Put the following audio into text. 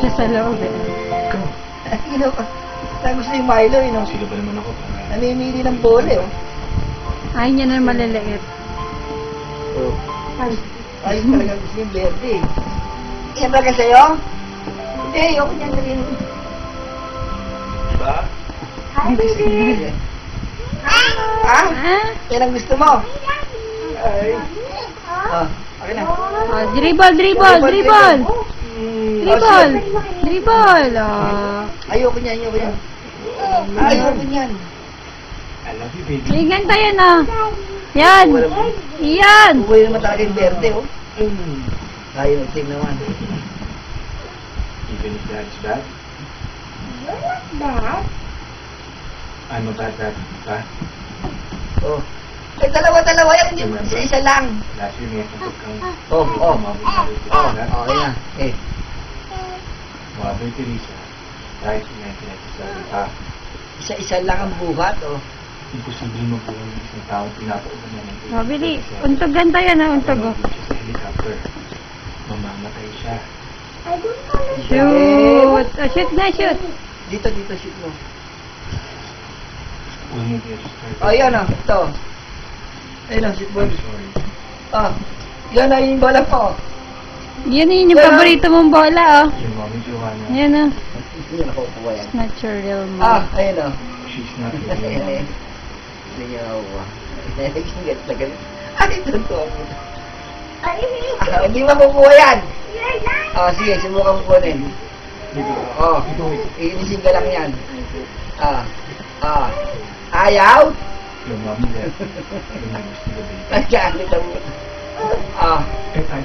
siya sa loob eh. Gusto yung Milo, Sila ba naman ako? namimili ng bola, Ayaw niya na maliliit. Oh. Ayos talaga gusto yung verde. Yan ba ka sa'yo? Hindi, ayoko niyan na rin. Diba? Hi, baby. Ha? Ah? Yan ang gusto mo? Ay. Ah, okay na. Oh, dribble. Dribble. Oh. Ayoko niyan. Ayoko niyan. I love you, baby. Ingan tayo na. Yan. Yan. Uwi naman talaga yung verde, oh. Ayaw, team naman. Even if dad's bad, Dad? I'm a bad dad, diba? Oh. Ay, dalawa yan. Hindi, isa lang. Last year, may kapag kang Oh. diba? Okay na. Eh. Mother Teresa, dahil sa 1997 pa, Isa-isa lang ang buhat, oh. imposible mo po ang isang tao pinapaulan na ng Mabili. Untogan tayo na. Untog. Oh. siya sa helicopter. Mamamatay siya. I don't want to. Shoot. Oh, shoot na, shoot. Dito, shoot mo. Will you get started? Oh, yan, oh. Ito. Ayun, oh, shoot mo. I'm sorry. Ah. Yan na yung bola ko. Yan yung paborito mong bola, oh. Your mommy Joanna, Yan, oh. Hindi na nakukuha yan. Not your real mom. Ah, ayun, oh. she's not Ayan, really eh. Hindi niya nakukuha. Galit na galit. Ay, totoo mo. Hindi makukuha yan. Ah, sige, subukan mo kunin. Oh, iinisin ka lang yan. Ayaw? Your mommy left. Your mommy still a baby. Ay, galit ang... Ah. If I